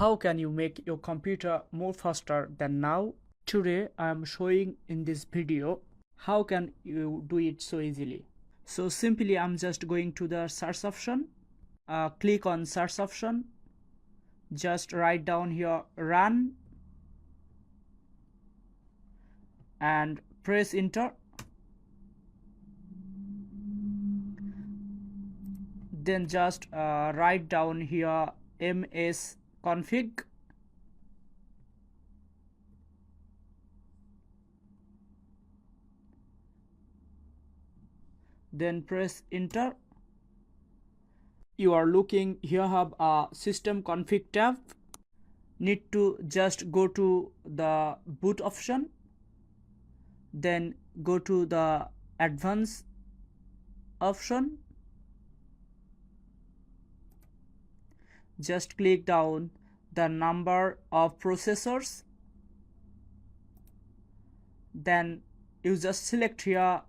how can you make your computer more faster than now. Today I am showing in this video how can you do it so easily. So simply I'm just going to the search option, click on search option, just write down here run and press enter. Then just write down here msconfig. Then press enter. You are looking here, have a system config tab. Need to just go to the boot option, then go to the advanced option, just click down the number of processors, then you just select here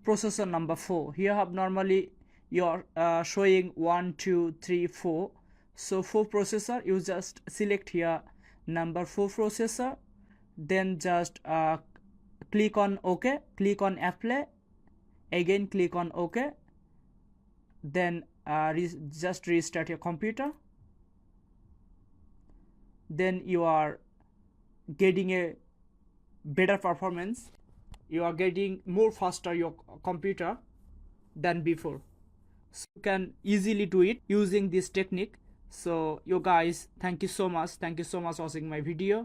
processor number 4. Here have normally you're showing 1 2 3 4, so 4 processor, you just select here number 4 processor, then just click on OK, click on apply, again click on OK, then just restart your computer. Then you are getting a better performance, you are getting more faster your computer than before. So you can easily do it using this technique. So you guys, thank you so much watching my video.